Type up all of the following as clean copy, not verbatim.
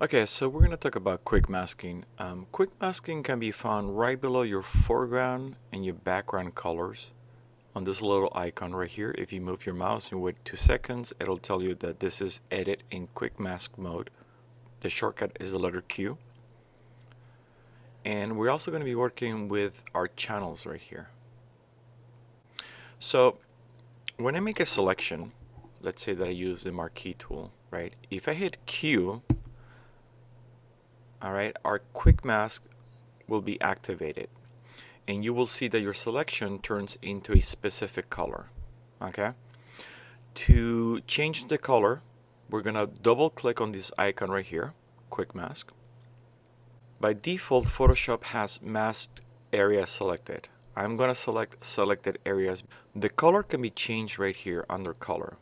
Okay, so we're going to talk about quick masking. Quick masking can be found right below your foreground and your background colors on this little icon right here. If you move your mouse and wait 2 seconds, it'll tell you that this is edit in quick mask mode. The shortcut is the letter Q. And we're also going to be working with our channels right here. So when I make a selection, let's say that I use the marquee tool, right? If I hit Q, all right, our quick mask will be activated and you will see that your selection turns into a specific color. Okay, to change the color, we're gonna double click on this icon right here, quick mask. By default, Photoshop has masked area selected. I'm gonna select selected areas. The color can be changed right here under color.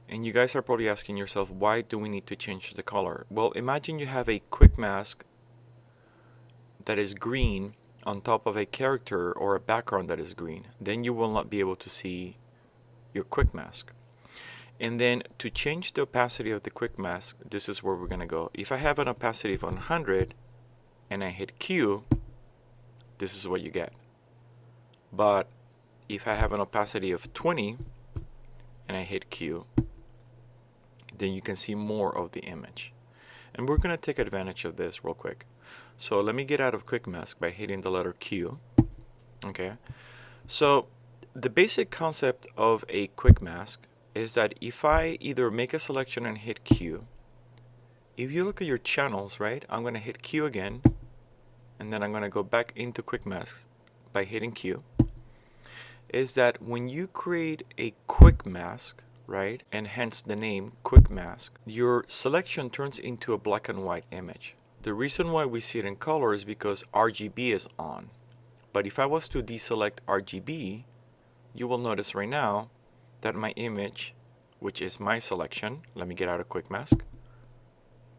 And you guys are probably asking yourself, why do we need to change the color? Well, imagine you have a quick mask that is green on top of a character or a background that is green. Then you will not be able to see your quick mask. And then to change the opacity of the quick mask, this is where we're going to go. If I have an opacity of 100 and I hit Q, this is what you get. But if I have an opacity of 20 and I hit Q, then you can see more of the image. And we're going to take advantage of this real quick. So let me get out of quick mask by hitting the letter Q. Okay. So the basic concept of a quick mask is that if I either make a selection and hit Q, if you look at your channels, right, I'm going to hit Q again, and then I'm going to go back into quick mask by hitting Q, is that when you create a quick mask, right, and hence the name quick mask, your selection turns into a black and white image. The reason why we see it in color is because RGB is on. But if I was to deselect RGB, you will notice right now that my image, which is my selection, let me get out of quick mask,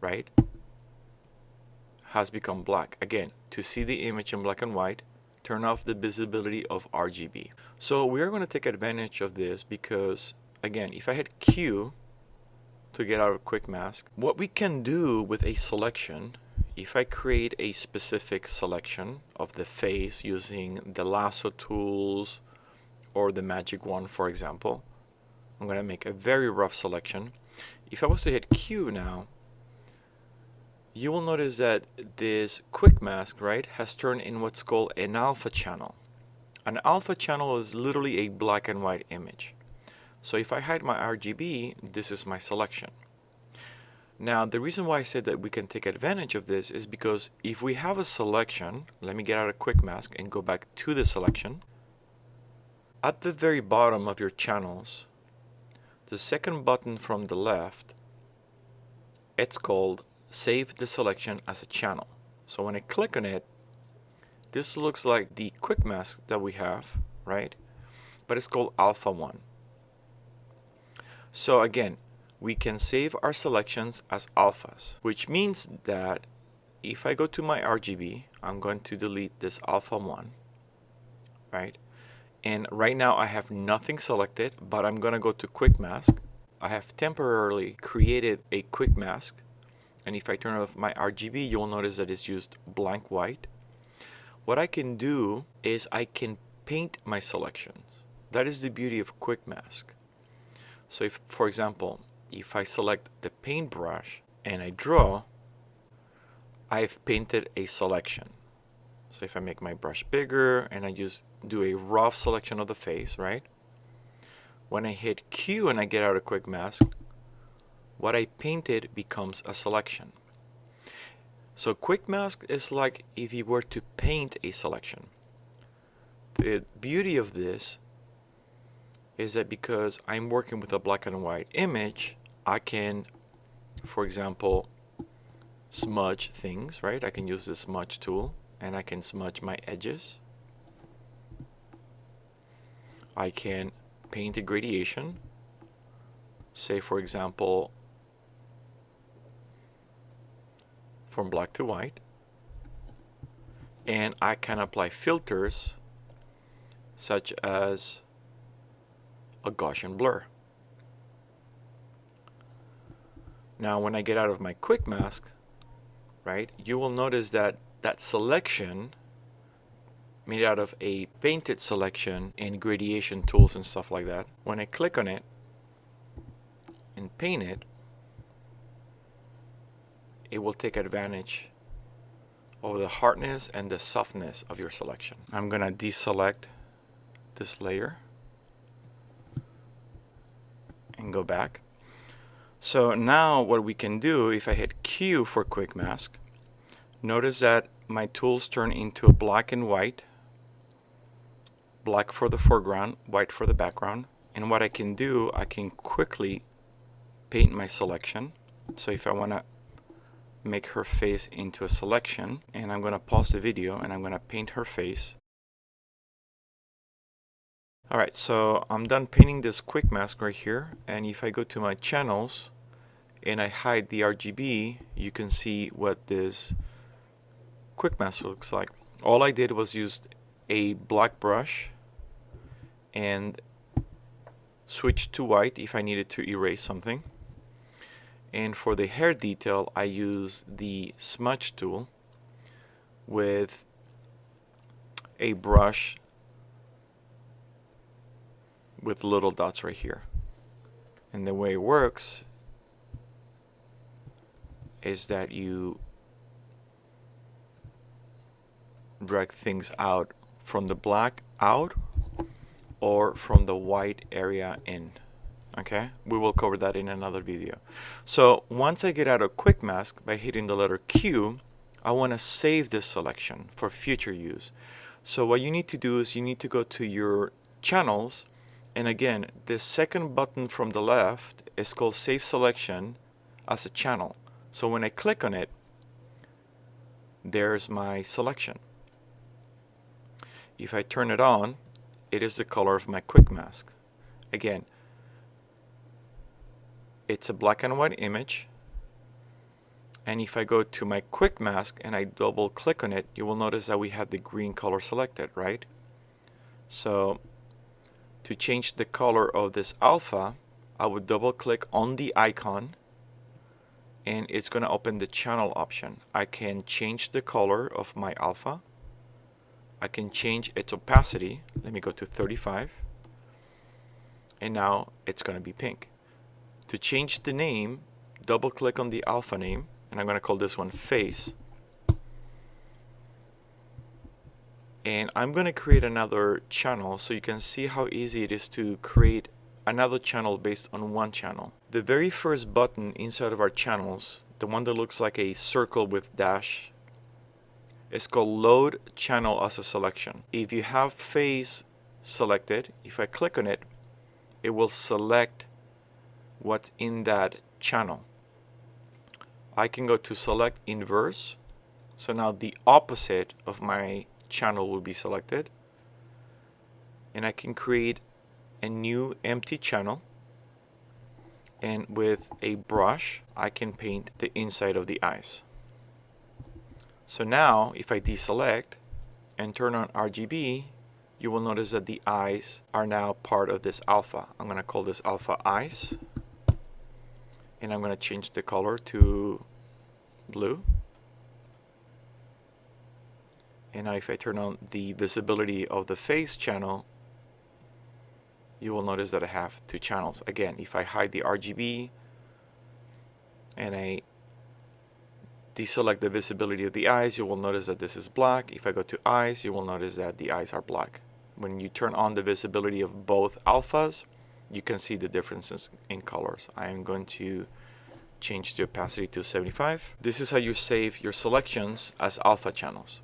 right, has become black. Again, to see the image in black and white, turn off the visibility of RGB. So we are going to take advantage of this because, again, if I hit Q to get out of quick mask, what we can do with a selection, if I create a specific selection of the face using the lasso tools or the magic wand, for example, I'm going to make a very rough selection. If I was to hit Q now, you will notice that this quick mask, right, has turned in what's called an alpha channel. An alpha channel is literally a black and white image. So if I hide my RGB, this is my selection. Now, the reason why I said that we can take advantage of this is because if we have a selection, let me get out of quick mask and go back to the selection. At the very bottom of your channels, the second button from the left, it's called Save the Selection as a Channel. So when I click on it, this looks like the quick mask that we have, right? But it's called Alpha 1. So again, we can save our selections as alphas, which means that if I go to my RGB, I'm going to delete this Alpha 1, right? And right now I have nothing selected, but I'm going to go to quick mask. I have temporarily created a quick mask. And if I turn off my RGB, you'll notice that it's just blank white. What I can do is I can paint my selections. That is the beauty of quick mask. So if, for example, if I select the paintbrush and I draw, I've painted a selection. So if I make my brush bigger and I just do a rough selection of the face, right? When I hit Q and I get out of quick mask, what I painted becomes a selection. So quick mask is like if you were to paint a selection. The beauty of this is that because I'm working with a black and white image, I can, for example, smudge things, right? I can use the smudge tool and I can smudge my edges. I can paint a gradation, say for example, from black to white, and I can apply filters such as a Gaussian blur. Now when I get out of my Quickmask, right, you will notice that that selection made out of a painted selection and gradation tools and stuff like that, when I click on it and paint it, it will take advantage of the hardness and the softness of your selection. I'm gonna deselect this layer and go back. So now what we can do, if I hit Q for Quickmask, notice that my tools turn into a black and white, black for the foreground, white for the background. And what I can do, I can quickly paint my selection. So if I want to make her face into a selection, and I'm going to pause the video and I'm going to paint her face. Alright, so I'm done painting this Quickmask right here, and if I go to my channels and I hide the RGB, you can see what this Quickmask looks like. All I did was use a black brush and switch to white if I needed to erase something. And for the hair detail, I use the smudge tool with a brush with little dots right here. And the way it works is that you drag things out from the black out or from the white area in. Okay, we will cover that in another video. So once I get out of Quickmask by hitting the letter Q, I want to save this selection for future use. So what you need to do is you need to go to your channels, and again, the second button from the left is called Save Selection as a channel. So when I click on it, there's my selection. If I turn it on, it is the color of my Quickmask. Again, it's a black and white image, and if I go to my Quickmask and I double click on it, you will notice that we had the green color selected, right? So to change the color of this alpha, I would double click on the icon and it's going to open the channel option. I can change the color of my alpha. I can change its opacity. Let me go to 35, and now it's going to be pink. To change the name, double click on the alpha name, and I'm going to call this one face. And I'm going to create another channel so you can see how easy it is to create another channel based on one channel. The very first button inside of our channels, the one that looks like a circle with dash, is called Load Channel as a Selection. If you have face selected, if I click on it, it will select what's in that channel. I can go to select inverse, so now the opposite of my channel will be selected, and I can create a new empty channel, and with a brush I can paint the inside of the eyes. So now if I deselect and turn on RGB, you will notice that the eyes are now part of this alpha. I'm going to call this alpha eyes, and I'm going to change the color to blue. And now if I turn on the visibility of the face channel, you will notice that I have two channels. Again, if I hide the RGB and I deselect the visibility of the eyes, you will notice that this is black. If I go to eyes, you will notice that the eyes are black. When you turn on the visibility of both alphas, you can see the differences in colors. I am going to change the opacity to 75. This is how you save your selections as alpha channels.